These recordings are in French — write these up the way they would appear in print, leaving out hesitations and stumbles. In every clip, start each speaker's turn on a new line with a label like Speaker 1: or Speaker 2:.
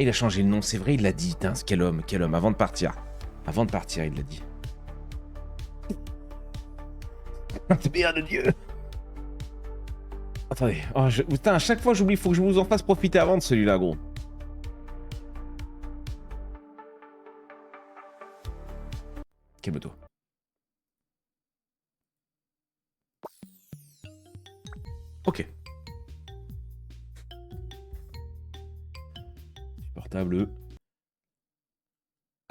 Speaker 1: Il a changé le nom, c'est vrai, il l'a dit. Putain, quel homme, avant de partir. Avant de partir, il l'a dit. Merde de Dieu. Attendez, oh, putain, à chaque fois j'oublie, faut que je vous en fasse profiter avant de celui-là, gros. Calme-toi. Ok. Portable.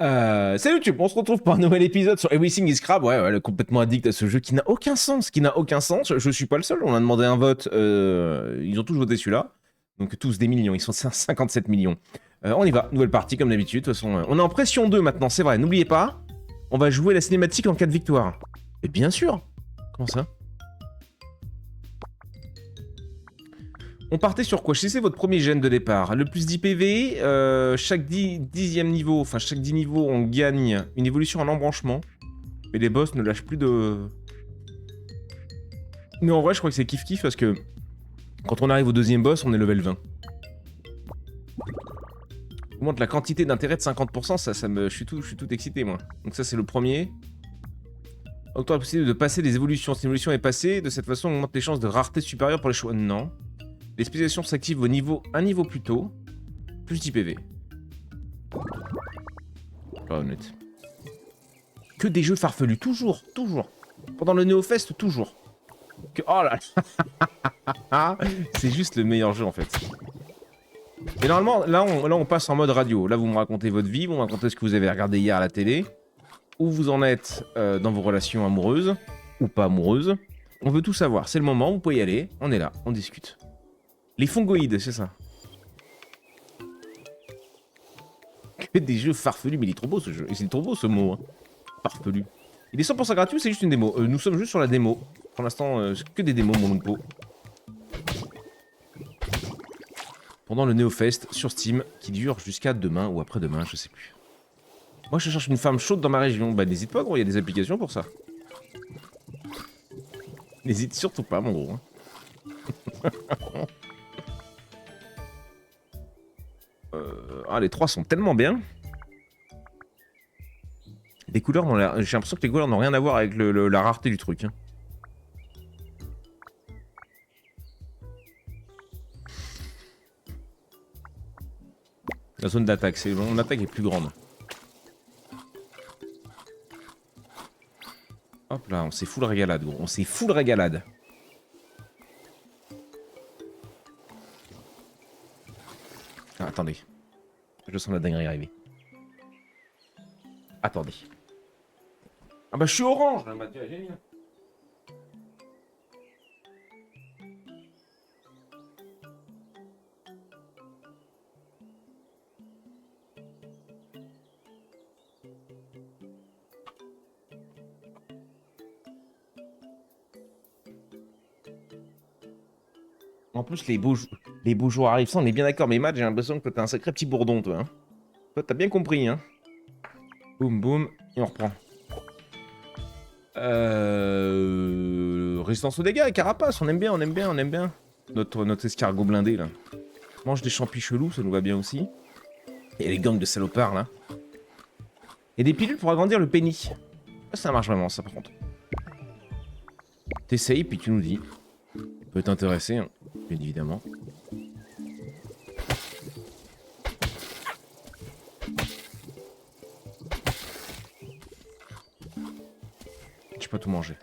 Speaker 1: Salut YouTube, on se retrouve pour un nouvel épisode sur Everything is Crab. Ouais, complètement addict à ce jeu qui n'a aucun sens, Je suis pas le seul, on a demandé un vote, ils ont tous voté celui-là. Donc tous des millions, ils sont 57 millions. On y va, nouvelle partie comme d'habitude. De toute façon, on est en pression 2 maintenant, c'est vrai, n'oubliez pas. On va jouer la cinématique en cas de victoire. Et bien sûr. Comment ça? On partait sur quoi? Choisissez votre premier gène de départ. Le plus 10 PV, chaque 10e niveau, enfin chaque 10 niveaux, on gagne une évolution en embranchement. Et les boss ne lâchent plus de... Mais en vrai, je crois que c'est kiff-kiff parce que quand on arrive au deuxième boss, on est level 20. Augmente la quantité d'intérêt de 50%, je suis tout excité, moi. Donc ça, c'est le premier. Octroie la possibilité de passer des évolutions. Si une évolution est passée, de cette façon, on augmente les chances de rareté supérieure pour les choix. Non. Les spécialisations s'activent un niveau plus tôt. Plus 10 PV. Pas honnête. Que des jeux farfelus, toujours. Pendant le NeoFest, toujours. Oh là là. C'est juste le meilleur jeu en fait. Et normalement, là on passe en mode radio. Là vous me racontez votre vie, vous me racontez ce que vous avez regardé hier à la télé. Où vous en êtes dans vos relations amoureuses. Ou pas amoureuses. On veut tout savoir, c'est le moment, vous pouvez y aller. On est là, on discute. Les fongoïdes, c'est ça. Que des jeux farfelus, mais il est trop beau ce jeu. Et c'est trop beau ce mot. Hein. Farfelu. Il est 100% gratuit ou c'est juste une démo? Nous sommes juste sur la démo. Pour l'instant, c'est que des démos, mon Lumpo. Pendant le NeoFest sur Steam, qui dure jusqu'à demain ou après-demain, je sais plus. Moi, je cherche une femme chaude dans ma région. Bah, n'hésite pas, gros, il y a des applications pour ça. N'hésite surtout pas, mon gros. Hein. Les trois sont tellement bien. Les couleurs, j'ai l'impression que les couleurs n'ont rien à voir avec la rareté du truc. Hein. La zone d'attaque, mon attaque est plus grande. Hop là, on s'est full régalade, gros. On s'est full régalade. Ah, attendez. Je sens la dinguerie arriver. Attendez. Ah bah je suis orange là, Mathieu, génial. En plus, les beaux jours arrivent, ça on est bien d'accord, mais Matt, j'ai l'impression que t'as un sacré petit bourdon, toi. Hein. Toi, t'as bien compris, hein. Boum, boum, et on reprend. Résistance aux dégâts, carapace, on aime bien. Notre escargot blindé, là. Mange des champis chelous, ça nous va bien aussi. Et les gangs de salopards, là. Et des pilules pour agrandir le pénis. Ça marche vraiment, ça, par contre. T'essayes, puis tu nous dis. Ça peut t'intéresser, hein, bien évidemment. Je peux pas tout manger.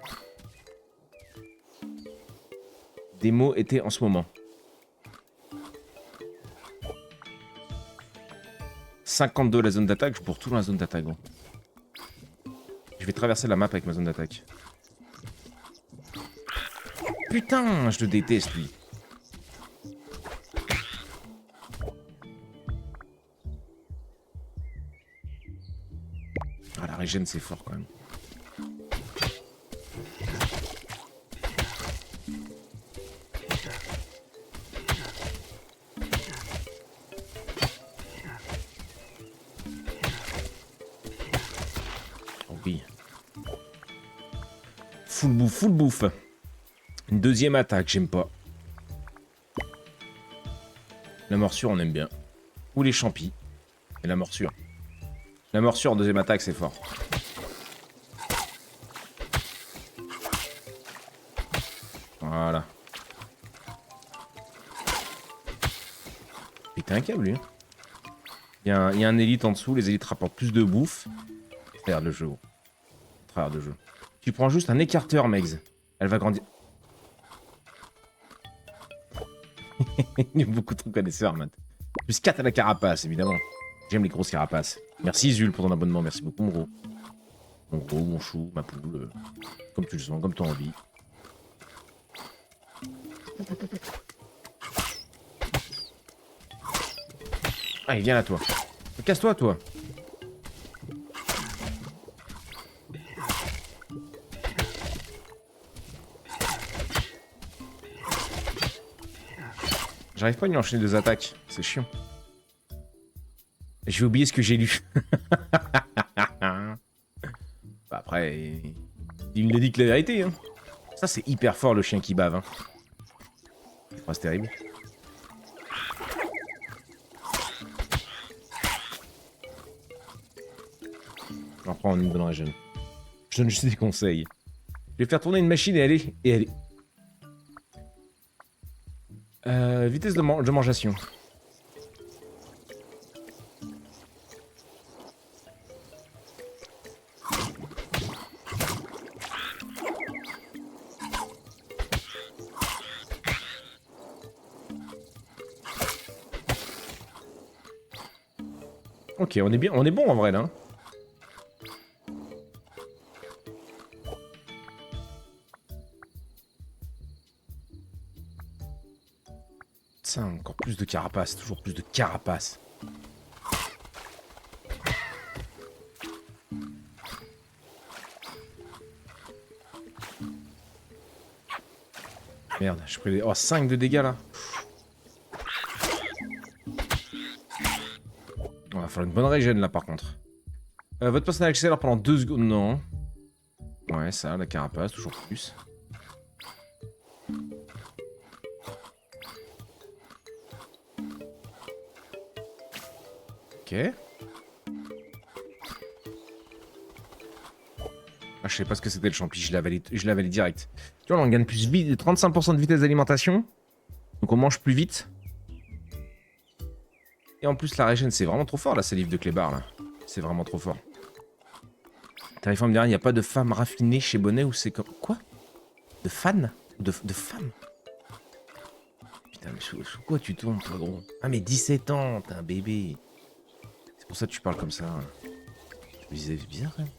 Speaker 1: Démo était en ce moment. 52 la zone d'attaque, je pour tout dans la zone d'attaque. Bon. Je vais traverser la map avec ma zone d'attaque. Putain, je le déteste lui. Ah, la régène c'est fort quand même. Full bouffe. Une deuxième attaque, j'aime pas. La morsure, on aime bien. Ou les champis. Et la morsure. La morsure en deuxième attaque, c'est fort. Voilà. Pété un câble, lui. Il y a un élite en dessous. Les élites rapportent plus de bouffe. Regarde le jeu. Regarde le jeu. Tu prends juste un écarteur, Megs. Elle va grandir. Il y a beaucoup trop connaisseurs, man. Plus 4 à la carapace, évidemment. J'aime les grosses carapaces. Merci, Zul, pour ton abonnement. Merci beaucoup, mon gros. Mon gros, mon chou, ma poule. Comme tu le sens, comme tu as envie. Allez, viens là, toi. Casse-toi, toi. J'arrive pas à lui enchaîner 2 attaques. C'est chiant. Je vais oublier ce que j'ai lu. Bah après, il ne dit que la vérité. Hein. Ça, c'est hyper fort, le chien qui bave. Hein. Oh, c'est terrible. J'en prends une bonne région. Je donne juste des conseils. Je vais faire tourner une machine et aller. Vitesse de mangeation. Ok, on est bien, on est bon en vrai là. Hein. Ça, encore plus de carapace, toujours plus de carapace. Merde, j'ai pris des... Oh, 5 de dégâts là. Il va falloir une bonne régène là par contre. Votre personnage accélère pendant 2 secondes. Non. Ouais, ça, la carapace, toujours plus. Ok. Ah, je sais pas ce que c'était le champi, je l'avais direct. Tu vois, là, on gagne plus vite, 35% de vitesse d'alimentation. Donc on mange plus vite. Et en plus, la régène, c'est vraiment trop fort, la salive de clébard, là. C'est vraiment trop fort. T'arrives à me dire, il n'y a pas de femme raffinée chez Bonnet ou c'est comme... Quoi? De fan? De femme? Putain, mais sous quoi tu tournes, toi, gros? Ah, mais 17 ans, t'es un bébé. C'est pour ça que tu parles comme ça. Je me disais, c'est bizarre, quand même.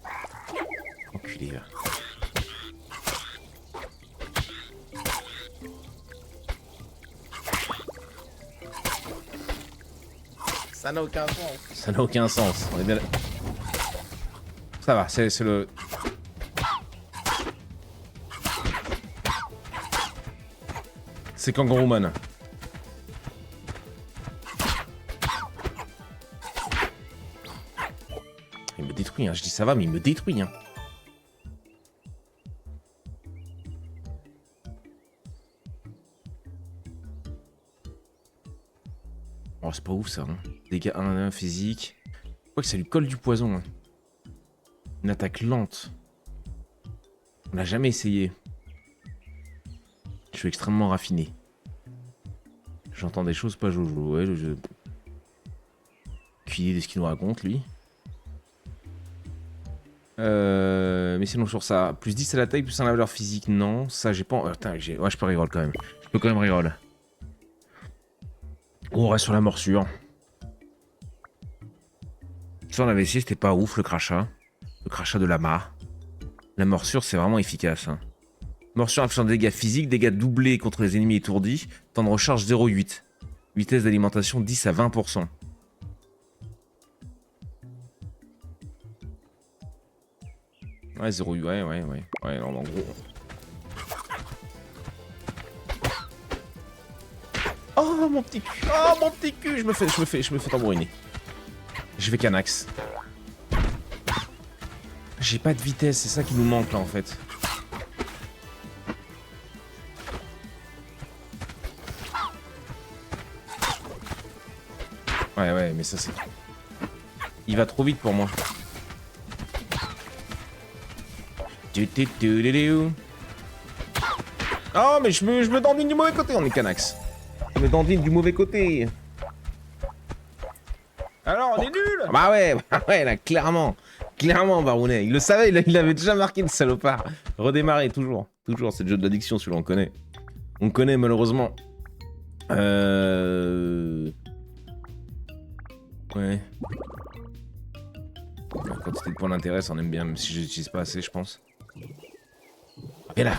Speaker 1: Enculé, là. Ça n'a aucun sens. Ça n'a aucun sens. On est bien... Ça va, c'est le... C'est Kangaroo Man. Il me détruit, hein. Je dis ça va, mais il me détruit, hein. Oh, c'est pas ouf, ça. Hein. Dégâts 1 physique. Je crois que ça lui colle du poison. Hein. Une attaque lente. On l'a jamais essayé. Je suis extrêmement raffiné. J'entends des choses pas jojo. Ouais, je... Aucune idée de ce qu'il nous raconte, lui. Mais sinon, sur ça, plus 10 à la taille, plus 1 à la valeur physique, non. Ça, j'ai pas... Attends, ouais, je peux reroll quand même. Je peux quand même reroll. On reste sur la morsure. Ça, on avait essayé, c'était pas ouf, le crachat. Le crachat de lama. La morsure, c'est vraiment efficace. Hein. Morsure infligeant des dégâts physiques, dégâts doublés contre les ennemis étourdis. Temps de recharge 0,8. Vitesse d'alimentation 10 à 20%. Ouais, 0,8, ouais. Ouais, alors, en gros... Oh, mon petit cul. Oh, mon petit cul. Je me fais tambouriner. Je vais Canax. J'ai pas de vitesse, c'est ça qui nous manque, là, en fait. Ouais, Ouais, mais ça c'est... Il va trop vite pour moi. Oh, mais je me dandine du mauvais côté, on est Canax. Je me dandine du mauvais côté. Alors, on est nul. Bah ouais, là, clairement. Clairement, Barounet. Il le savait, il avait déjà marqué le salopard. Redémarrer, toujours. Toujours, c'est le jeu de l'addiction, celui-là, on connaît. On connaît, malheureusement. Ouais. La quantité de points d'intérêt, on aime bien, même si je l'utilise pas assez, je pense. Et là.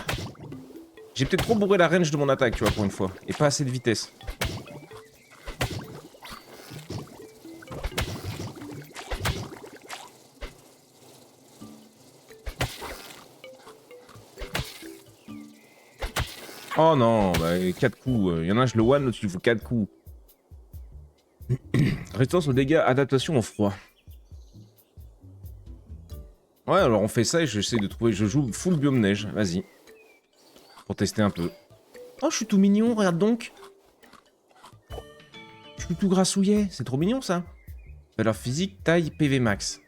Speaker 1: J'ai peut-être trop bourré la range de mon attaque, tu vois, pour une fois. Et pas assez de vitesse. Oh non, bah 4 coups. Il y en a un, je le one, l'autre, il faut 4 coups. Résistance aux dégâts, adaptation au froid. Ouais, alors on fait ça et j'essaie de trouver... Je joue full biome neige, vas-y. Pour tester un peu. Oh, je suis tout mignon, regarde donc. Je suis tout grassouillet, c'est trop mignon ça. Valeur physique, taille, PV max.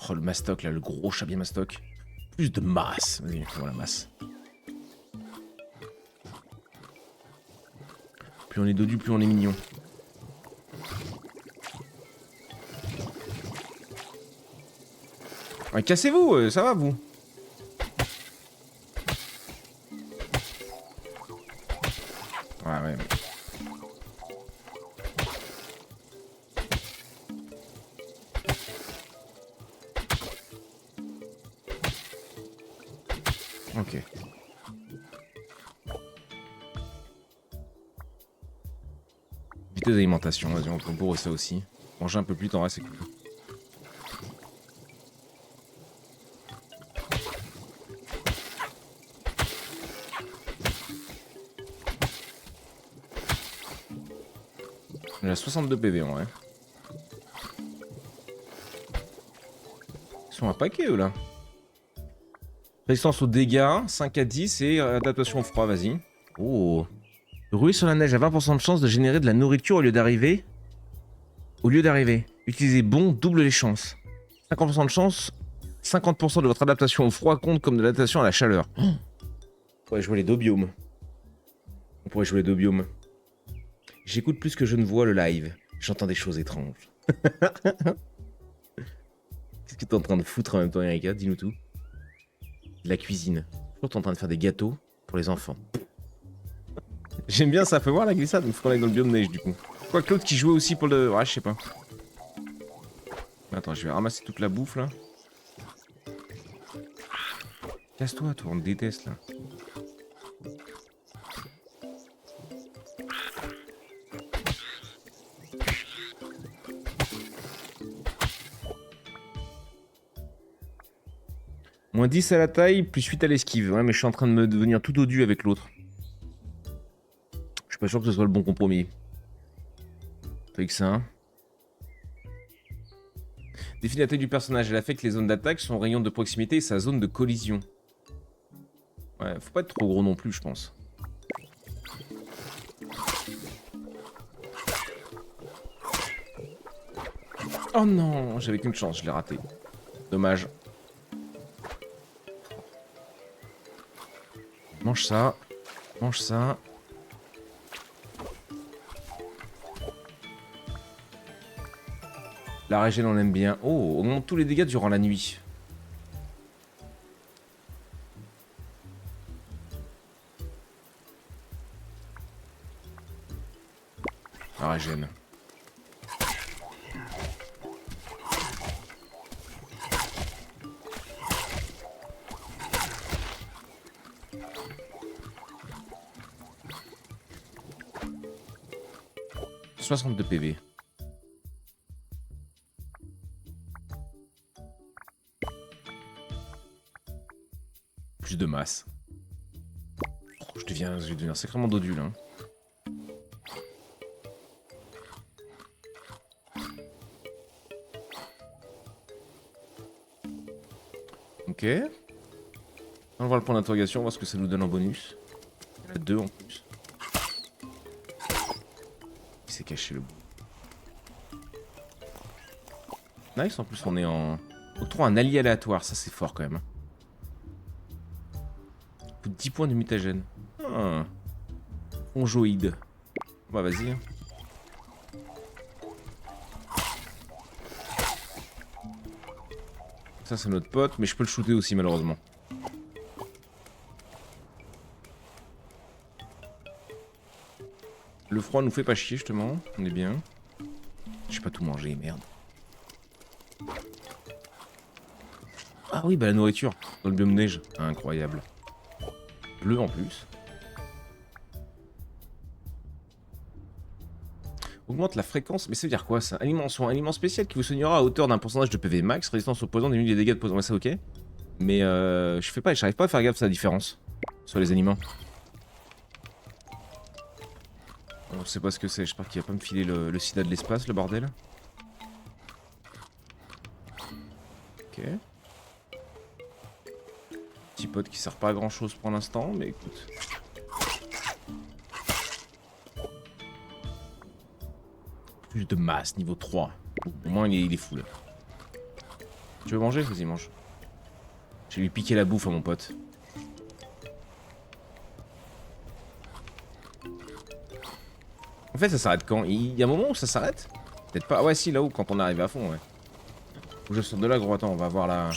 Speaker 1: Oh, le mastoc là, le gros chabier mastoc. Plus de masse. Vas-y, fais-moi la masse. Plus on est dodu, plus on est mignon. Ouais, cassez-vous, ça va vous? Ouais. Ok. Vitesse d'alimentation, vas-y, on peut bourrer ça aussi. Manger un peu plus, t'en reste, c'est cool. Il a 62 PV en vrai. Ils sont un paquet eux là. Résistance aux dégâts, 5 à 10 et adaptation au froid, vas-y. Oh. Rouler sur la neige à 20% de chance de générer de la nourriture au lieu d'arriver. Utilisez bon, double les chances. 50% de chance, 50% de votre adaptation au froid compte comme de l'adaptation à la chaleur. On pourrait jouer les deux biomes. J'écoute plus que je ne vois le live. J'entends des choses étranges. Qu'est-ce que t'es en train de foutre en même temps, Erika? Dis-nous tout. De la cuisine. Je crois que t'es en train de faire des gâteaux pour les enfants. J'aime bien ça, fait voir la glissade, mais faut qu'on aille dans le biome neige du coup. Quoi que l'autre qui jouait aussi pour le... Ouais, je sais pas. Attends, je vais ramasser toute la bouffe là. Casse-toi, toi, on te déteste là. Moins 10 à la taille, plus 8 à l'esquive. Ouais, mais je suis en train de me devenir tout dodu avec l'autre. Je suis pas sûr que ce soit le bon compromis. Fait que ça. Définit la taille du personnage. Elle affecte les zones d'attaque, son rayon de proximité et sa zone de collision. Ouais, faut pas être trop gros non plus, je pense. Oh non, j'avais qu'une chance, je l'ai raté. Dommage. Mange ça. Mange ça. La régène, on aime bien. Oh, augmente tous les dégâts durant la nuit. La régène. « 62 PV. Plus de masse. Oh, je vais devenir sacrément dodu là. Ok. On va voir le point d'interrogation, voir ce que ça nous donne en bonus. Il y en a 2 en plus. s'est caché le bout. Nice, en plus on est en... Octroie un allié aléatoire, ça c'est fort quand même. Coûte 10 points de mutagène. Ah. Onjoïde. Bah vas-y. Ça c'est notre pote, mais je peux le shooter aussi malheureusement. Le froid nous fait pas chier justement, on est bien. J'ai pas tout mangé, merde. Ah oui, bah la nourriture, dans le biome neige, incroyable. Bleu en plus. Augmente la fréquence, mais ça veut dire quoi ça? Aliment soin, aliment spécial qui vous soignera à hauteur d'un pourcentage de PV max, résistance au poison, diminue les dégâts de poison, ouais, ça ok. Mais j'arrive pas à faire gaffe à la différence sur les aliments. On sait pas ce que c'est, j'espère qu'il va pas me filer le sida de l'espace, le bordel. Ok. Petit pote qui sert pas à grand chose pour l'instant, mais écoute. Plus de masse, niveau 3. Au moins il est full. Tu veux manger? Vas-y, mange. Je vais lui piquer la bouffe à mon pote. En fait, ça s'arrête quand? Il y a un moment où ça s'arrête? Peut-être pas. Ah ouais, si, là-haut, quand on arrive à fond, ouais. Faut que je sorte de là, gros. Attends, on va voir la...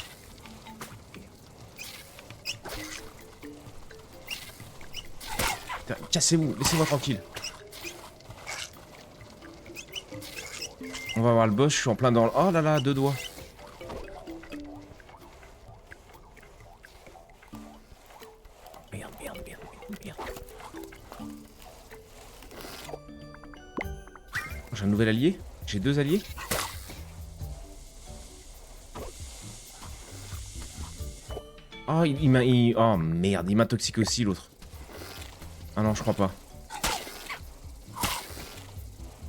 Speaker 1: Putain, cassez-vous, laissez-moi tranquille. On va voir le boss, je suis en plein dans le... Oh là là, 2 doigts. Merde. J'ai un nouvel allié? J'ai 2 alliés? Oh, il m'a... Oh merde, il m'intoxique aussi l'autre. Ah non, je crois pas.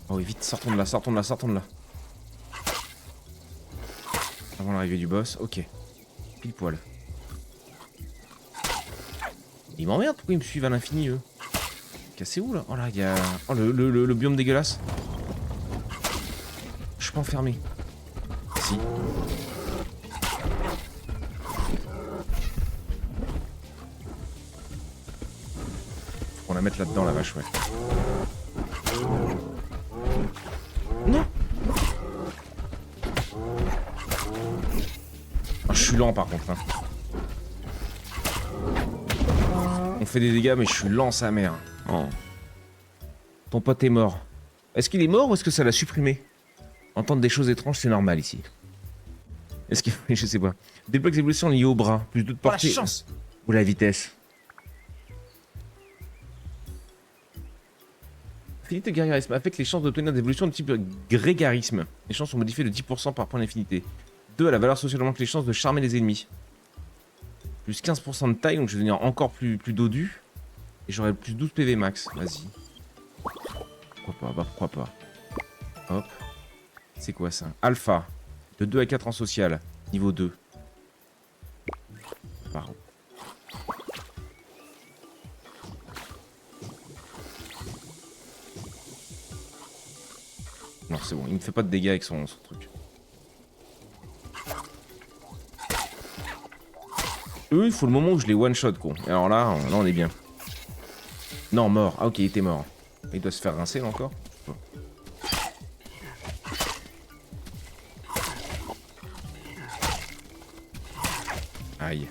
Speaker 1: Oh oui, vite, sortons de là. Avant l'arrivée du boss, ok. Pile poil. Ils m'emmerdent, pourquoi ils me suivent à l'infini, eux? Cassez-où, là? Oh là, il y a... Oh, le biome dégueulasse. Je suis pas enfermé. Si. Faut qu'on la mette là-dedans, la vache, ouais. Non! Oh, je suis lent, par contre, hein. On fait des dégâts, mais je suis lent, sa mère. Oh. Ton pote est mort. Est-ce qu'il est mort ou est-ce que ça l'a supprimé? Entendre des choses étranges, c'est normal ici. Est-ce que... Je sais pas. Débloque des évolutions liées au bras. Plus de portée. Oh, la chance! Ou la vitesse. Affinité guerrierisme affecte les chances d'obtenir des évolutions de type grégarisme. Les chances sont modifiées de 10% par point d'infinité. 2 à la valeur sociale augmente les chances de charmer les ennemis. Plus 15% de taille, donc je vais devenir encore plus dodu. Et j'aurai plus 12 PV max. Vas-y. Pourquoi pas? Bah pourquoi pas. Hop. C'est quoi ça? Alpha. De 2 à 4 en social. Niveau 2. Par où? Non, c'est bon. Il me fait pas de dégâts avec son truc. Eux, il faut le moment où je les one-shot, quoi. Et alors là, on est bien. Non, mort. Ah, ok, il était mort. Il doit se faire rincer, là, encore. Aïe.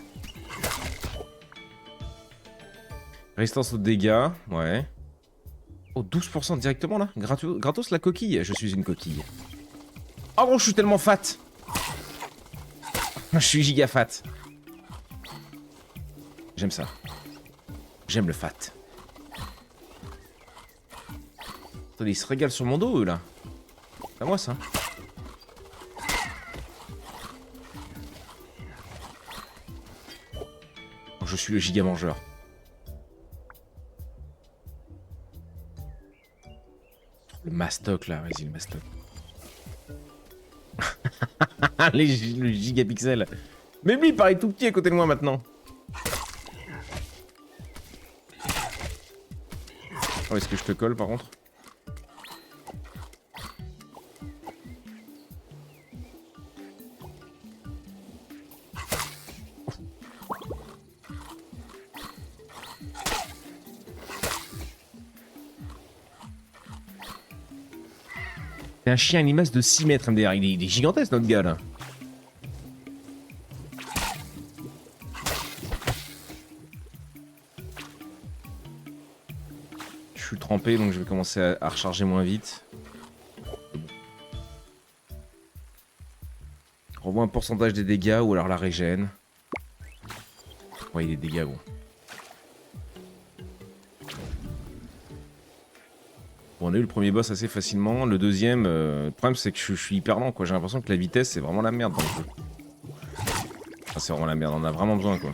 Speaker 1: Résistance aux dégâts, ouais. Oh, 12% directement, là. Gratos la coquille. Je suis une coquille. Oh, bon, je suis tellement fat. Je suis giga fat. J'aime ça. J'aime le fat. Attendez, ils se régalent sur mon dos, eux, là. C'est à moi, ça. Oh, je suis le giga mangeur. Le mastoc, là. Vas-y, le mastoc. Le gigapixel. Mais lui, il paraît tout petit à côté de moi, maintenant. Oh, est-ce que je te colle, par contre? C'est un chien à limace de 6 mètres, MDR. Il est gigantesque, notre gars, là. Je suis trempé, donc je vais commencer à recharger moins vite. Revois un pourcentage des dégâts ou alors la régène. Ouais, il est dégâts, bon. Bon, on a eu le premier boss assez facilement. Le deuxième, le problème c'est que je suis hyper lent, quoi. J'ai l'impression que la vitesse c'est vraiment la merde dans le jeu. Enfin, c'est vraiment la merde, on en a vraiment besoin, quoi.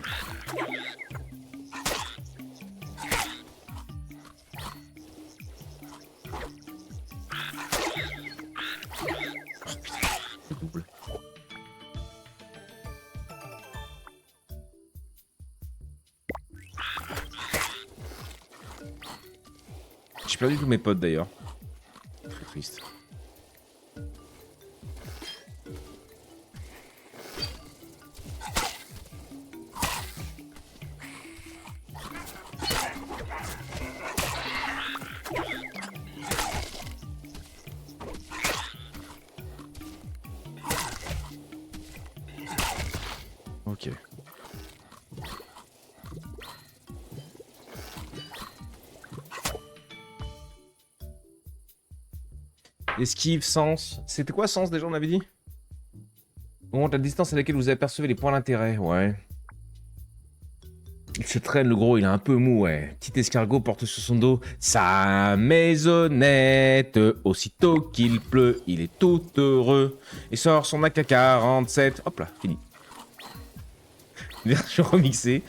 Speaker 1: J'ai perdu tous mes potes d'ailleurs. Très triste. Ok. Esquive, sens. C'était quoi sens déjà, on avait dit? Bon, la distance à laquelle vous apercevez les points d'intérêt, ouais. Il se traîne, le gros, il est un peu mou, ouais. Petit escargot porte sur son dos sa maisonnette. Aussitôt qu'il pleut, il est tout heureux. Et sort son AK-47. Hop là, fini. Version remixée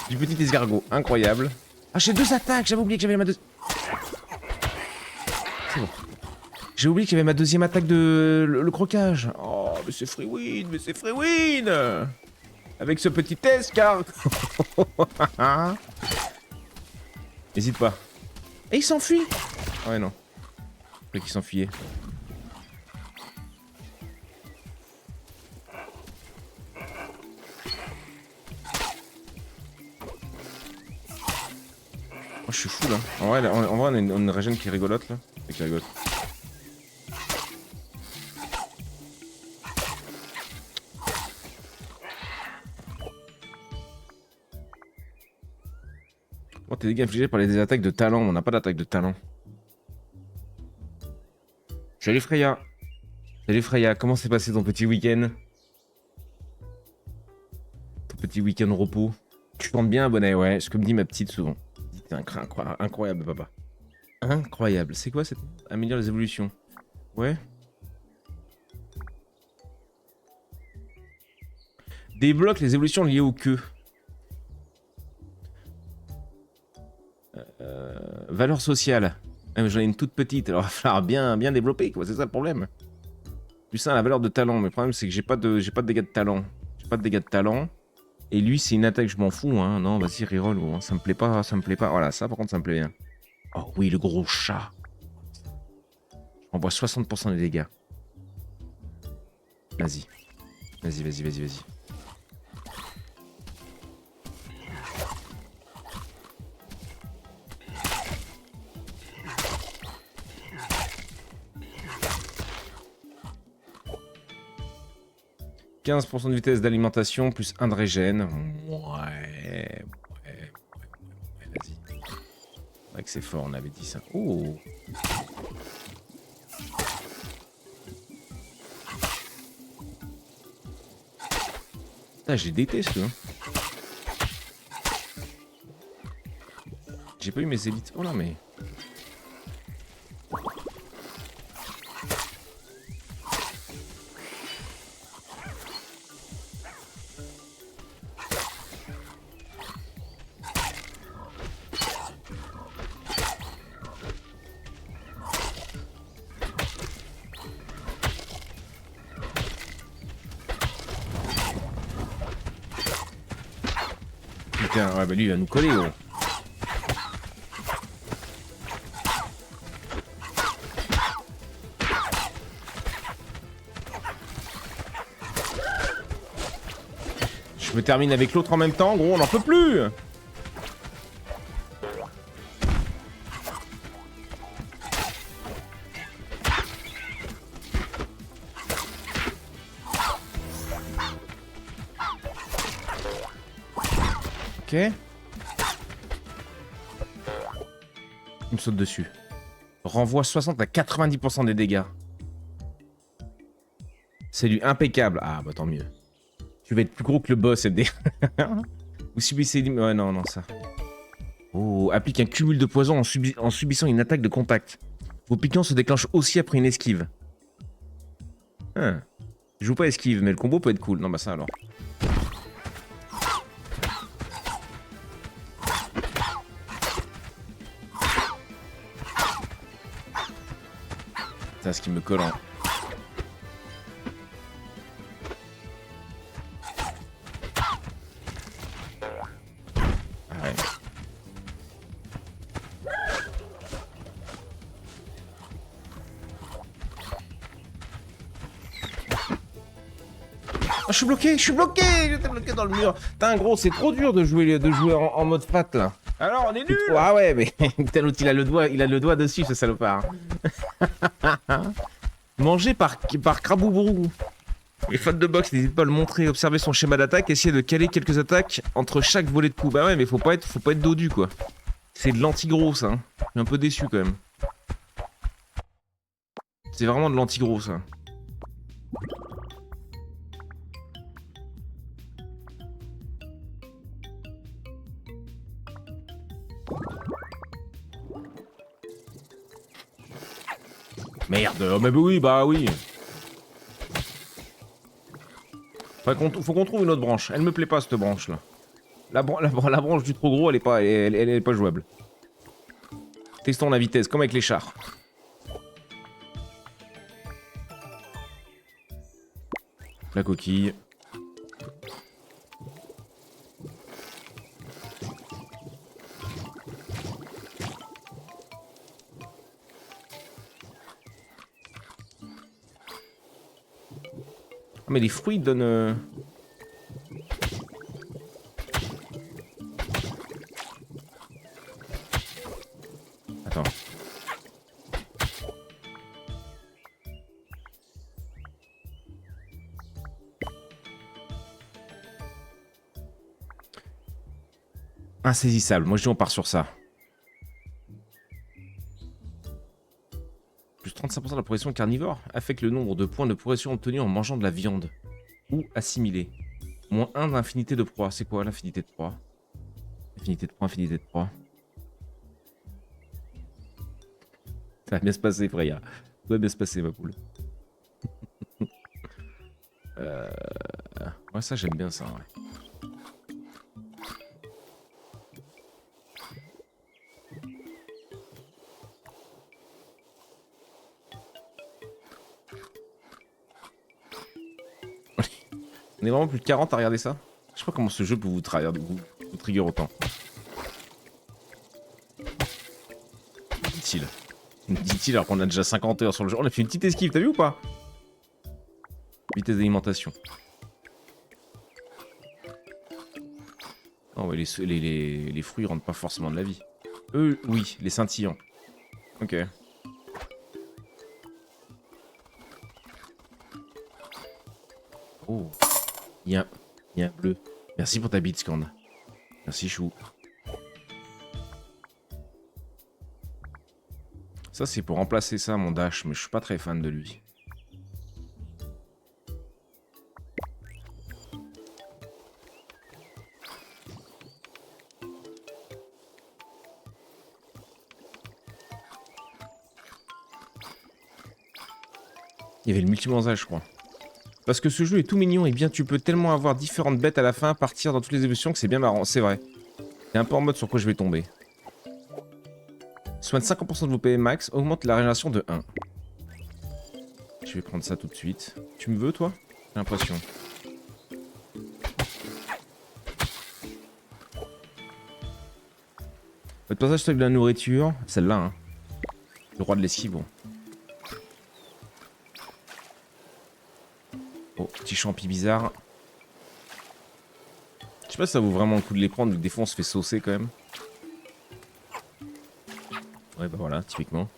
Speaker 1: du petit escargot, incroyable. Ah, j'ai 2 attaques, j'avais oublié que j'avais ma deuxième... C'est bon. J'ai oublié qu'il y avait ma deuxième attaque de le croquage. Oh, mais c'est Freewin, mais c'est Freewin. Avec ce petit escargot. N'hésite pas. Et il s'enfuit. Ouais, non. Je croyais qu'il s'enfuyait. Oh, je suis fou là. En vrai, on a une régène qui rigolote là. Et qui rigolote. Oh, t'es dégâts infligés par les attaques de talent. On n'a pas d'attaque de talent. Salut Freya. Salut Freya, comment s'est passé ton petit week-end? Ton petit week-end repos. Tu chantes bien, bonnet, ouais. Ce que me dit ma petite souvent. C'est incroyable, papa. Incroyable. C'est quoi cette... Améliore les évolutions. Ouais. Débloque les évolutions liées aux queues. Valeur sociale. J'en ai une toute petite, alors il va falloir bien développer, quoi. C'est ça le problème. Plus ça, la valeur de talent. Mais le problème, c'est que j'ai pas de dégâts de talent. J'ai pas de dégâts de talent. Et lui, c'est une attaque, je m'en fous, hein. Non, vas-y, reroll, gros. Ça me plaît pas, ça me plaît pas. Voilà, ça, par contre, ça me plaît bien. Oh oui, le gros chat. On voit 60% des dégâts. Vas-y. Vas-y. 15% de vitesse d'alimentation plus 1 de régène. Ouais, vas-y. C'est vrai que c'est fort, on avait dit ça. Oh. Ah, j'ai détesté. Hein. J'ai pas eu mes élites. Oh là, mais... Putain, ouais, bah lui il va nous coller, gros. Je me termine avec l'autre en même temps, gros, on n'en peut plus. Il me saute dessus. Renvoie 60 à 90% des dégâts. C'est du impeccable. Ah bah tant mieux. Tu vas être plus gros que le boss, MD. Vous subissez... Ouais, non, non, ça. Oh, applique un cumul de poison en subissant une attaque de contact. Vos piquants se déclenchent aussi après une esquive. Hein. Je joue pas esquive, mais le combo peut être cool. Non, bah ça alors. C'est ce qui me colle en... Ah ouais. Oh, je suis bloqué, j'étais bloqué dans le mur. Putain, gros, c'est trop dur de jouer en mode fat là.
Speaker 2: Alors, on est nul.
Speaker 1: Ah ouais, mais putain, l'autre il a le doigt dessus, ce salopard. Mangé par Kraboubourou. Les fans de boxe n'hésitent pas à le montrer, observer son schéma d'attaque, essayer de caler quelques attaques entre chaque volet de coups. Bah ouais, mais faut pas être dodu quoi. C'est de l'anti-gros ça. Hein. Je suis un peu déçu quand même. C'est vraiment de l'anti-gros ça. Merde, oh, mais oui, bah oui. Faut qu'on trouve une autre branche. Elle me plaît pas cette branche là. La branche du trop gros, elle est pas jouable. Testons la vitesse, comme avec les chars. La coquille. Ah mais les fruits donnent... Attends. Insaisissable, moi je dis on part sur ça. Plus 35% de la progression carnivore affecte le nombre de points de progression obtenus en mangeant de la viande. Ou assimilé. Moins 1 d'infinité de proie. C'est quoi l'infinité de proie? Infinité de proie, infinité de proie. Ça va bien se passer, Freya. Ça va bien se passer, ma poule. Ouais, ça j'aime bien ça, ouais. On est vraiment plus de 40 à regarder ça. Je sais pas comment ce jeu peut vous trigger autant. Dit-il. Dit-il alors qu'on a déjà 50 heures sur le jeu. On a fait une petite esquive, t'as vu ou pas? Vitesse d'alimentation. Oh ouais, les fruits rendent pas forcément de la vie. Eux, oui, les scintillants. Ok. Oh. Il y a un bleu. Merci pour ta bite, Scorn. Merci, chou. Ça, c'est pour remplacer ça, mon dash, mais je suis pas très fan de lui. Il y avait le multi-manzage, je crois. Parce que ce jeu est tout mignon et bien tu peux tellement avoir différentes bêtes à la fin, partir dans toutes les évolutions que c'est bien marrant, c'est vrai. C'est un peu en mode sur quoi je vais tomber. Soigne 50% de vos PV max, augmente la régénération de 1. Je vais prendre ça tout de suite. Tu me veux toi? J'ai l'impression. Votre passage stock de la nourriture, celle-là, hein. Le roi de l'esquive, bon. Oh, petit champi bizarre. Je sais pas si ça vaut vraiment le coup de les prendre, vu que des fois on se fait saucer quand même. Ouais, bah voilà, typiquement.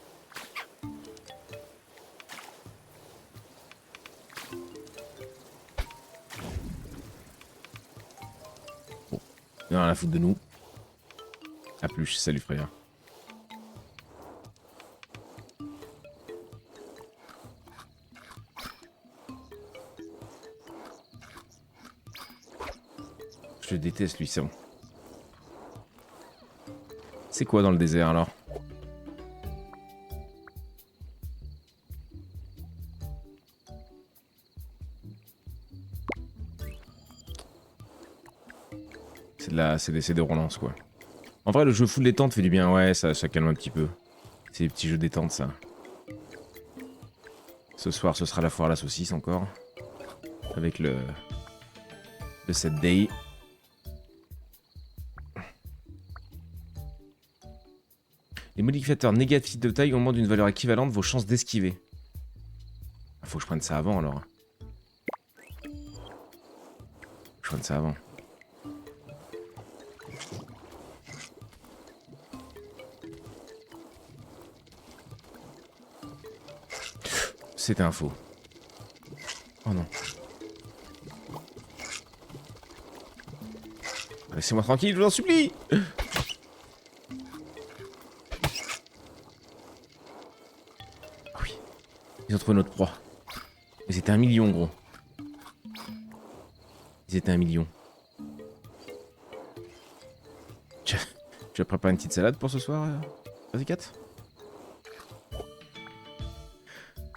Speaker 1: Bon. Et rien à foutre de nous. A plus, salut frère. Je le déteste lui, c'est bon. C'est quoi dans le désert alors? C'est des relances quoi. En vrai le jeu full détente fait du bien, ouais ça calme un petit peu. C'est des petits jeux détente ça. Ce soir ce sera la foire à la saucisse encore. Avec le set day. Les modificateurs négatifs de taille augmentent d'une valeur équivalente vos chances d'esquiver. Faut que je prenne ça avant alors. Faut que je prenne ça avant. C'était un faux. Oh non. Laissez-moi tranquille, je vous en supplie. Oui. Ils ont trouvé notre proie. Ils étaient 1 million, gros. Ils étaient 1 million. Tu vas préparer une petite salade pour ce soir, vas-y 4.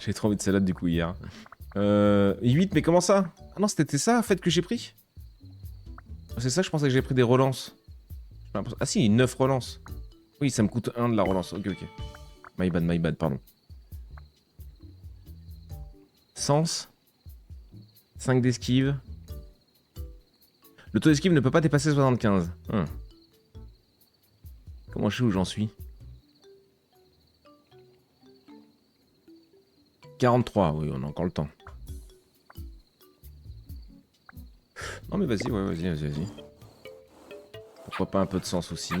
Speaker 1: J'ai trop envie de salade du coup hier. 8, mais comment ça? Ah non, c'était ça, en fait, que j'ai pris? C'est ça, je pensais que j'ai pris des relances. Ah si, 9 relances. Oui, ça me coûte 1 de la relance. Ok, ok. My bad, pardon. Sens. 5 d'esquive. Le taux d'esquive ne peut pas dépasser 75. Comment je sais où j'en suis? 43, oui, on a encore le temps. Non mais vas-y, ouais, vas-y. Pourquoi pas un peu de sens aussi.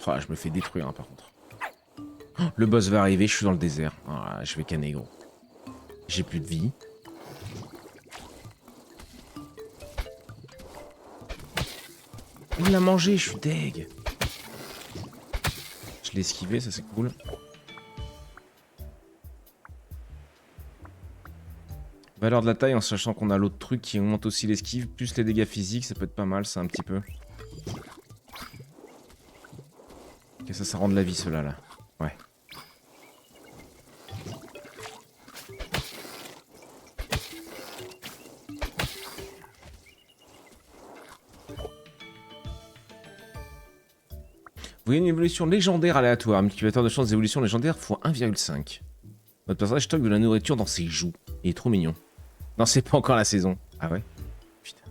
Speaker 1: Oh, je me fais détruire, hein, par contre. Oh, le boss va arriver, je suis dans le désert. Oh, je vais canner, gros. J'ai plus de vie. Il l'a mangé, je suis deg. Je l'ai esquivé, ça c'est cool. Valeur de la taille en sachant qu'on a l'autre truc qui augmente aussi l'esquive, plus les dégâts physiques, ça peut être pas mal ça un petit peu. Ok, ça rend de la vie cela là. Ouais. Vous voyez une évolution légendaire aléatoire, multiplicateur de chance d'évolution légendaire x 1,5. Votre personnage stocke de la nourriture dans ses joues. Il est trop mignon. Non, c'est pas encore la saison. Ah ouais? Putain.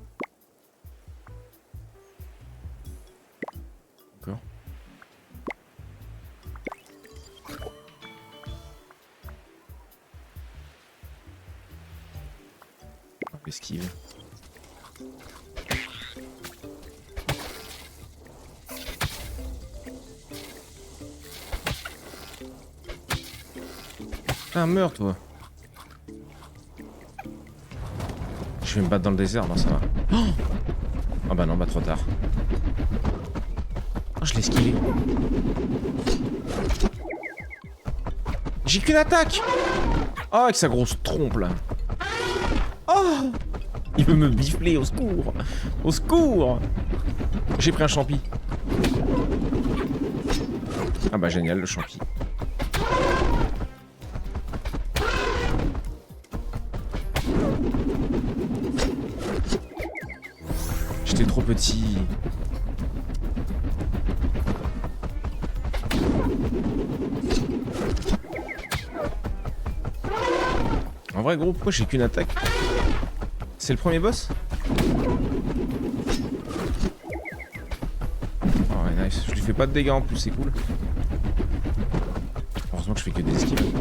Speaker 1: D'accord. Esquive. Ah, meurs toi. Je vais me battre dans le désert, non ça va. Oh ah bah non, bah trop tard. Oh, je l'ai esquivé. J'ai qu'une attaque. Oh, avec sa grosse trompe là. Oh, il veut me bifler, au secours. Au secours. J'ai pris un champi. Ah bah génial, le champi. J'étais trop petit. En vrai gros, pourquoi j'ai qu'une attaque? C'est le premier boss? Oh ouais, nice. Je lui fais pas de dégâts en plus, c'est cool. Heureusement que je fais que des esquives.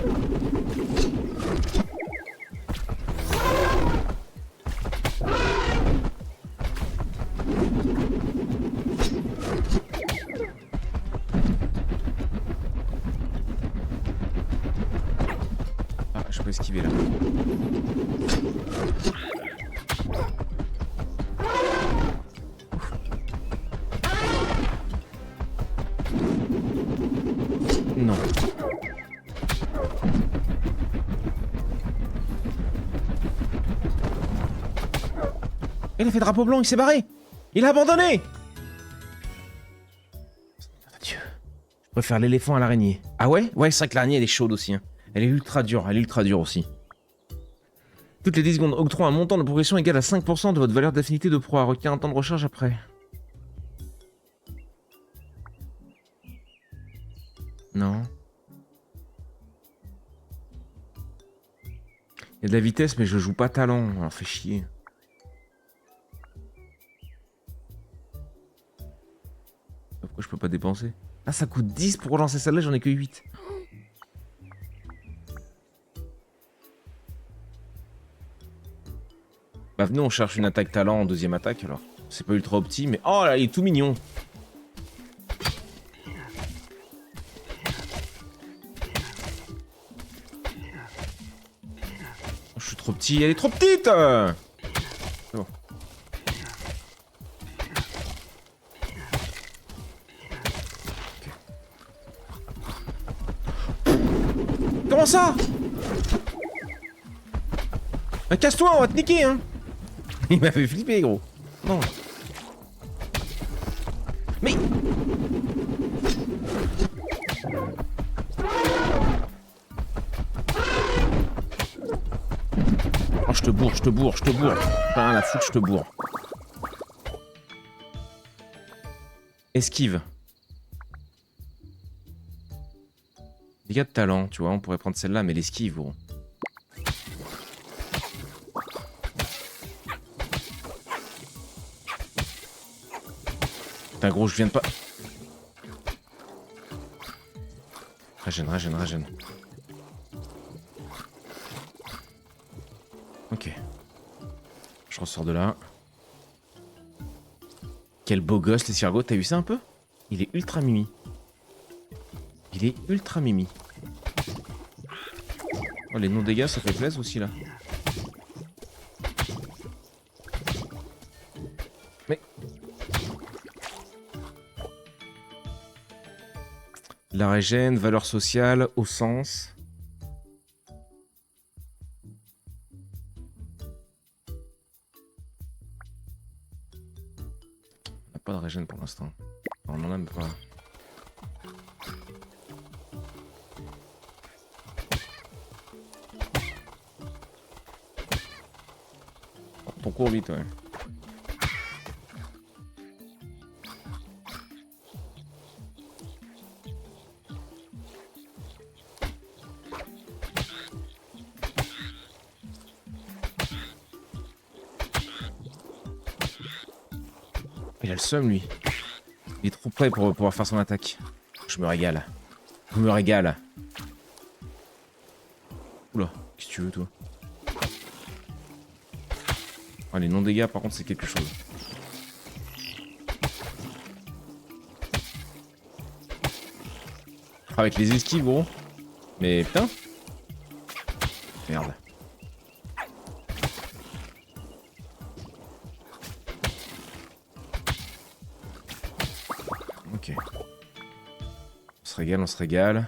Speaker 1: Ah, je peux esquiver là. Il a fait drapeau blanc, il s'est barré. Il a abandonné. Dieu. Je préfère l'éléphant à l'araignée. Ah ouais? Ouais, c'est vrai que l'araignée, elle est chaude aussi. Hein. Elle est ultra dure aussi. Toutes les 10 secondes, octroie un montant de progression égal à 5% de votre valeur d'affinité de proie. Requiert un temps de recharge après. Non. Il y a de la vitesse, mais je joue pas talent. Alors fait chier. Pourquoi je peux pas dépenser? Ah, ça coûte 10 pour relancer celle-là, j'en ai que 8. Bah venez, on cherche une attaque talent en deuxième attaque alors. C'est pas ultra opti, mais... Oh là, il est tout mignon. Je suis trop petit, elle est trop petite. C'est bon. Comment ça? Bah, casse-toi, on va te niquer, hein. Il m'a fait flipper, gros. Non. Mais... Oh, je te bourre. Pas rien à foutre, je te bourre. Esquive. Dégâts de talent, tu vois, on pourrait prendre celle-là, mais l'esquive, gros. Putain, gros, je viens de pas... Régène. Ok. Je ressors de là. Quel beau gosse, l'escargot, t'as vu ça un peu? Il est ultra mimi. Oh, les non-dégâts, ça fait plaisir aussi, là. Mais... La régène, valeur sociale, au sens... On n'a pas de régène pour l'instant. On en a même pas. Ton cours vite, ouais. Il a le seum, lui. Il est trop près pour pouvoir faire son attaque. Je me régale. Oula, qu'est-ce que tu veux, toi? Ah, les non-dégâts, par contre, c'est quelque chose. Avec les esquives, gros. Mais putain. Merde. Ok. On se régale.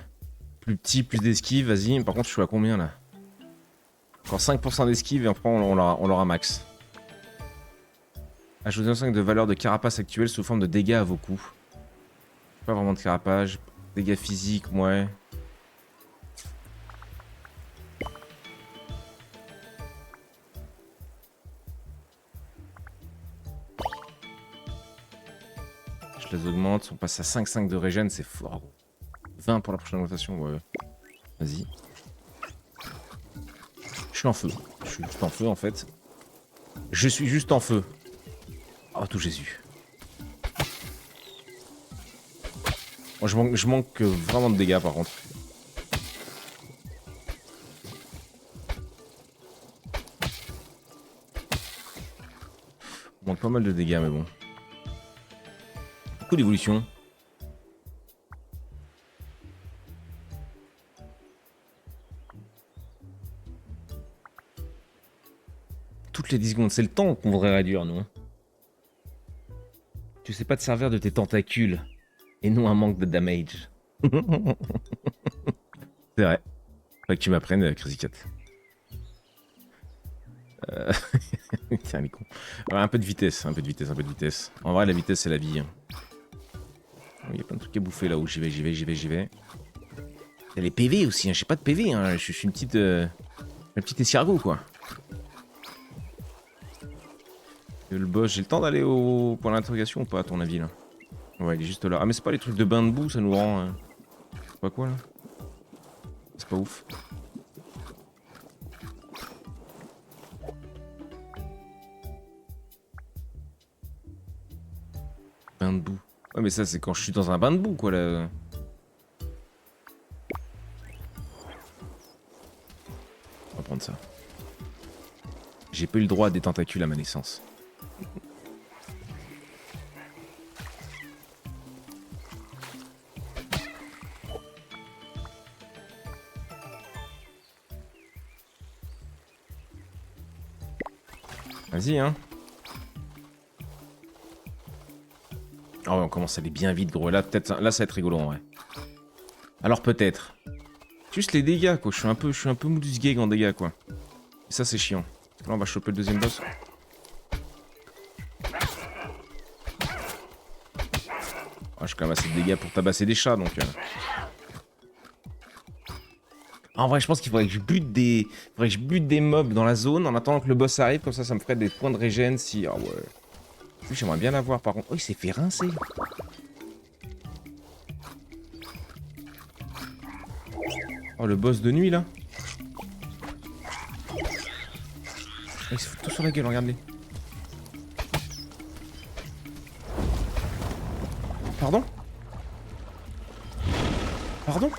Speaker 1: Plus petit, plus d'esquive, vas-y. Par contre, je suis à combien, là? Encore 5% d'esquive et après, on l'aura max. Ajoutez 5 de valeur de carapace actuelle sous forme de dégâts à vos coups. Pas vraiment de carapace. Dégâts physiques, ouais. Je les augmente. On passe à 5,5 de régène, c'est fort. 20 pour la prochaine augmentation, ouais. Vas-y. Je suis en feu. Je suis juste en feu, en fait. Je suis juste en feu. Oh, tout Jésus. Moi, je manque vraiment de dégâts, par contre. On manque pas mal de dégâts, mais bon. Beaucoup d'évolution. Toutes les 10 secondes, c'est le temps qu'on voudrait réduire, nous. Tu sais pas te servir de tes tentacules. Et non un manque de damage. C'est vrai. Faudrait que tu m'apprennes, Crazy Cat. Euh, Tiens, les cons. Ouais, un peu de vitesse, un peu de vitesse, un peu de vitesse. En vrai, la vitesse, c'est la vie. Hein. Il y a plein de trucs à bouffer là où j'y vais, j'y vais, j'y vais, j'y vais. Il y a les PV aussi, hein. J'ai pas de PV, hein. Je suis une petite escargot, quoi. Et le boss, j'ai le temps d'aller au point d'interrogation ou pas, à ton avis, là? Ouais, il est juste là. Ah, mais c'est pas les trucs de bain de boue, ça nous rend... C'est pas quoi, là? C'est pas ouf. Bain de boue. Ouais, mais ça, c'est quand je suis dans un bain de boue, quoi, là. On va prendre ça. J'ai pas eu le droit à des tentacules à ma naissance. Vas-y, hein. Oh, on commence à aller bien vite, gros. Là, peut-être, là, ça va être rigolo, en vrai. Alors, peut-être. Juste les dégâts, quoi. Je suis un peu moudus gag en dégâts, quoi. Et ça, c'est chiant. Là, on va choper le deuxième boss. Ah, j'ai quand même assez de dégâts pour tabasser des chats, donc... En vrai, je pense qu'il faudrait que je bute des mobs dans la zone en attendant que le boss arrive. Comme ça me ferait des points de régène si... Ah ouais. Lui, j'aimerais bien l'avoir, par contre. Oh, il s'est fait rincer. Oh, le boss de nuit, là. Oh, il se fout tout sur la gueule, regarde-les. Pardon? Pardon?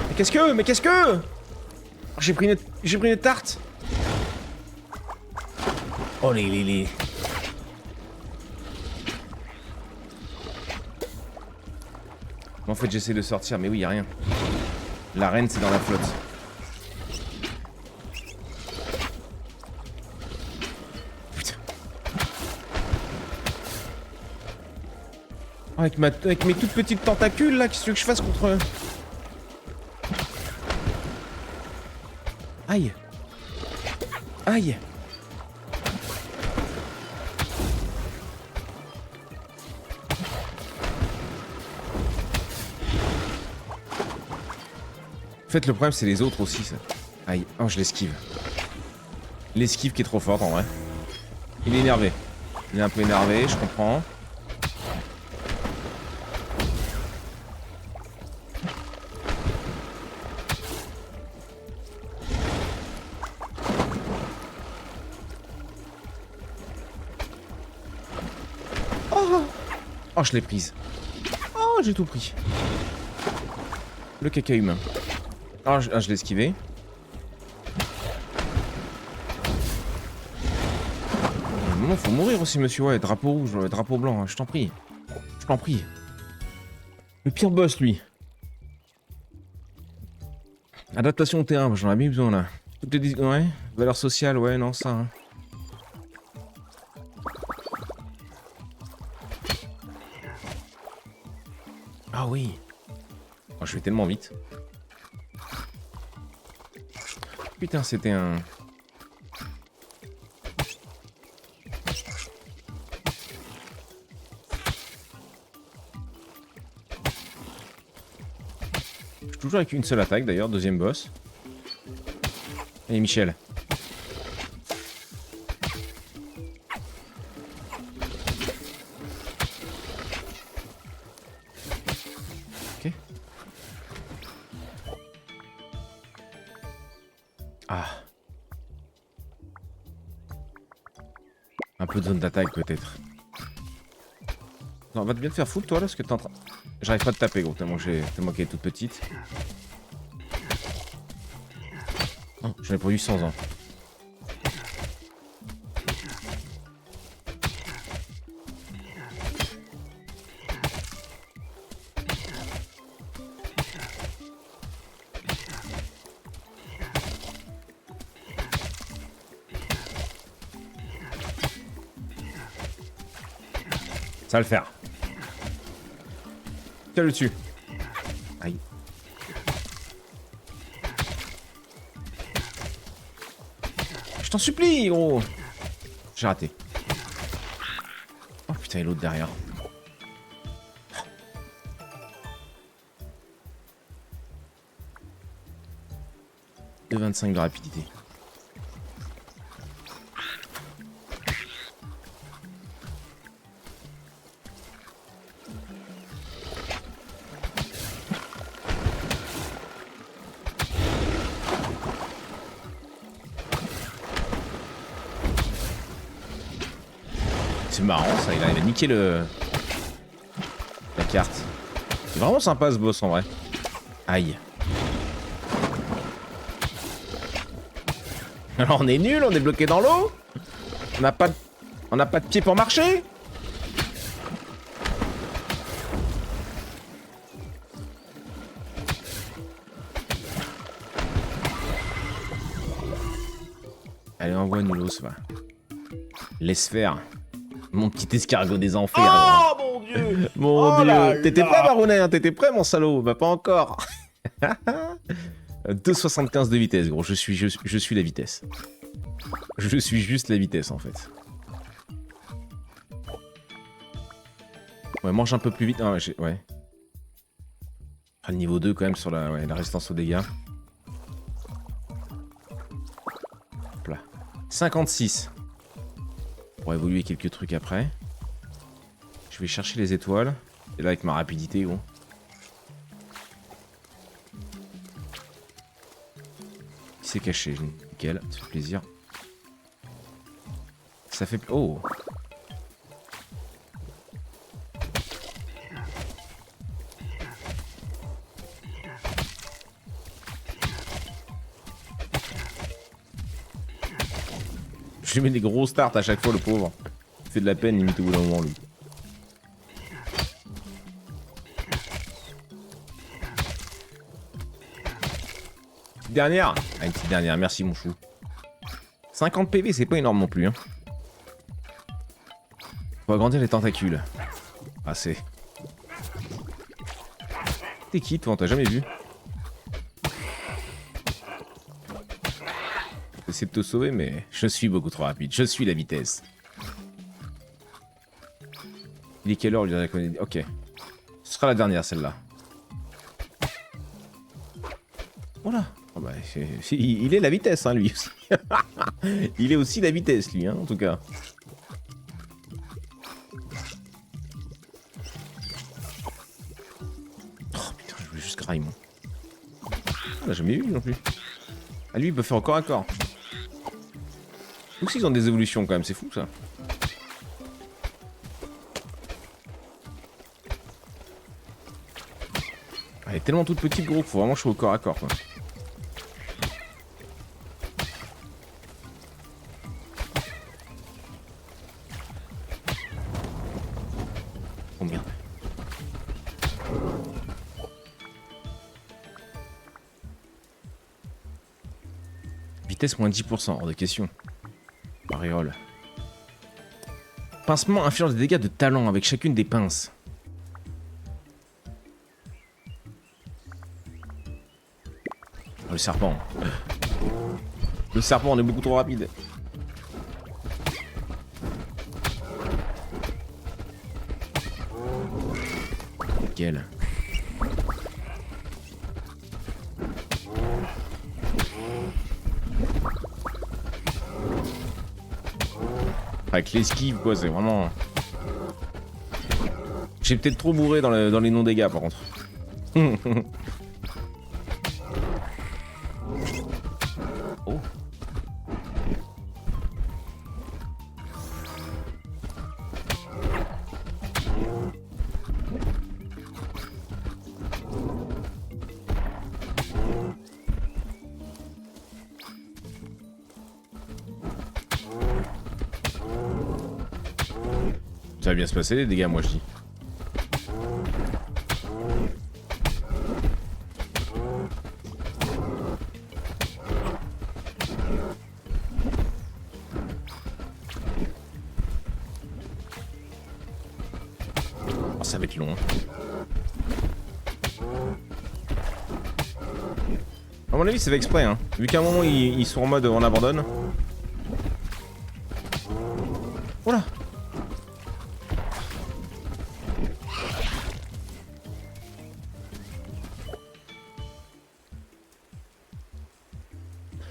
Speaker 1: Mais qu'est-ce que? Mais qu'est-ce que? Oh, j'ai pris une tarte. Oh, les... En fait, j'essaie de sortir, mais oui, y a rien. La reine, c'est dans la flotte. Putain. Oh, avec mes toutes petites tentacules, là, qu'est-ce que je fasse contre eux? Aïe. Aïe. En fait, le problème, c'est les autres aussi, ça. Aïe. Oh, je l'esquive. L'esquive qui est trop forte, en vrai. Il est énervé. Il est un peu énervé, je comprends. Oh, oh, je l'ai prise. Oh, j'ai tout pris. Le caca humain. Oh, je l'ai esquivé. Non, faut mourir aussi, monsieur. Ouais, drapeau rouge, drapeau blanc, hein, je t'en prie. Je t'en prie. Le pire boss, lui. Adaptation T1, j'en ai bien besoin, là. Toutes les... Ouais, valeur sociale, ouais, non, ça, hein. Ah oui. Oh, je vais tellement vite. Putain, c'était un... Je suis toujours avec une seule attaque, d'ailleurs, deuxième boss. Allez, Michel. Ok. Ah. Un peu de zone d'attaque, peut-être. Non, va te bien te faire foutre, toi, là, parce que t'es en train... J'arrive pas à te taper, gros, tellement qu'elle est toute petite. Oh, j'en ai pour 800 ans. Ça va le faire. Tiens le dessus. Aïe. Je t'en supplie, gros. J'ai raté. Oh putain, et l'autre derrière. De 25 de rapidité. C'est marrant ça, il arrive à niquer la carte. C'est vraiment sympa ce boss en vrai. Aïe. Alors on est nul, on est bloqué dans l'eau. On n'a pas de pied pour marcher. Allez, envoie Nulos, va. Laisse faire. Mon petit escargot des enfers.
Speaker 2: Oh mon dieu.
Speaker 1: Mon
Speaker 2: Oh là
Speaker 1: dieu. T'étais
Speaker 2: là.
Speaker 1: prêt, Barounet, hein? T'étais prêt, mon salaud? Bah, pas encore. 2,75 de vitesse, gros. Je suis la vitesse. Je suis juste la vitesse, en fait. Ouais, mange un peu plus vite. Ah, ouais. Ah, le niveau 2, quand même, sur la résistance aux dégâts. Hop là. 56. Pour évoluer quelques trucs après. Je vais chercher les étoiles. Et là, avec ma rapidité, gros. Il s'est caché, nickel, ça fait plaisir. Ça fait... Oh! Je lui mets des gros starts à chaque fois, le pauvre. Il fait de la peine, limite au bout d'un moment, lui. Petite dernière. Ah, une petite dernière, merci mon chou. 50 PV, c'est pas énorme non plus. Hein. Faut agrandir les tentacules. Ah, c'est... T'es qui, toi? On t'a jamais vu. J'essaie de te sauver, mais je suis beaucoup trop rapide. Je suis la vitesse. Il est quelle heure, lui, la connaît? Ok. Ce sera la dernière, celle-là. Voilà. Oh bah, il est la vitesse, hein, lui aussi. Il est aussi la vitesse, lui, hein, en tout cas. Oh putain, je voulais juste graille, moi. On l'a jamais vu, non plus. Ah, lui, il peut faire encore un corps. Donc, ils ont des évolutions, quand même, c'est fou, ça. Elle est tellement toute petite, gros, qu'il faut vraiment que je sois au corps à corps, quoi. Oh merde. Vitesse moins 10%, hors de question. Auréole. Pincement inflige des dégâts de talent avec chacune des pinces. Oh, le serpent. Le serpent, on est beaucoup trop rapide. Nickel. Avec l'esquive, quoi, c'est vraiment... J'ai peut-être trop bourré dans les non-dégâts, par contre. Oh. Ça va bien se passer les dégâts, moi je dis. Oh, ça va être long. À mon avis, c'est fait exprès, hein. Vu qu'à un moment ils sont en mode on abandonne.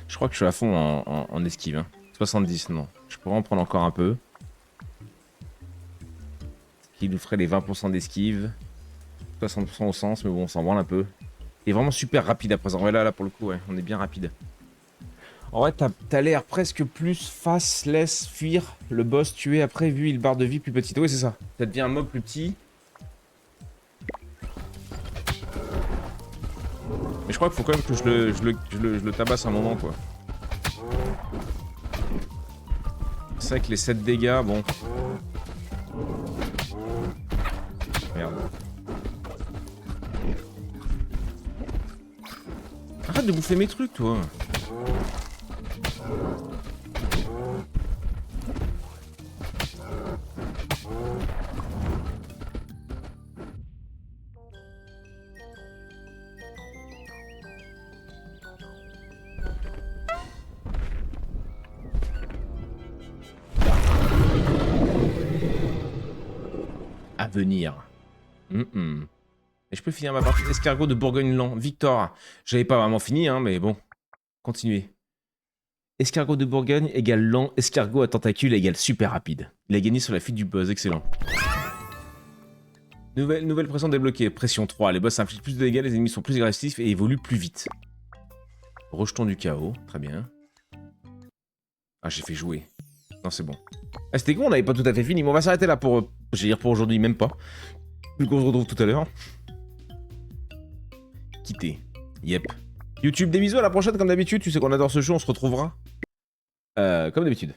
Speaker 1: Je crois que je suis à fond en esquive. Hein. 70, non. Je pourrais en prendre encore un peu. Ce qui nous ferait les 20% d'esquive. 60% au sens, mais bon, on s'en branle un peu. Il est vraiment super rapide à présent. Ouais, là, pour le coup, ouais, on est bien rapide. En vrai, t'as l'air presque plus face, laisse, fuir. Le boss tué après, vu il barre de vie plus petite. Oui, c'est ça. Ça devient un mob plus petit. Mais je crois qu'il faut quand même que je le tabasse un moment, quoi. C'est vrai que les 7 dégâts, bon... Merde. Arrête de bouffer mes trucs, toi. À venir. Et je peux finir ma partie d'escargot de Bourgogne-Lan. Victor. J'avais pas vraiment fini, hein, mais bon. Continuez. Escargot de Bourgogne égale lent. Escargot à tentacules égale super rapide. Il a gagné sur la fuite du buzz. Excellent. Nouvelle pression débloquée. Pression 3. Les boss infligent plus de dégâts, les ennemis sont plus agressifs et évoluent plus vite. Rejetons du chaos. Très bien. Ah, j'ai fait jouer. Non, c'est bon. Ah, c'était con, on n'avait pas tout à fait fini. Mais on va s'arrêter là pour... J'ai dire pour aujourd'hui, même pas. Vu qu'on se retrouve tout à l'heure. Quitter. Yep. YouTube, des bisous, à la prochaine comme d'habitude. Tu sais qu'on adore ce jeu, on se retrouvera. Comme d'habitude.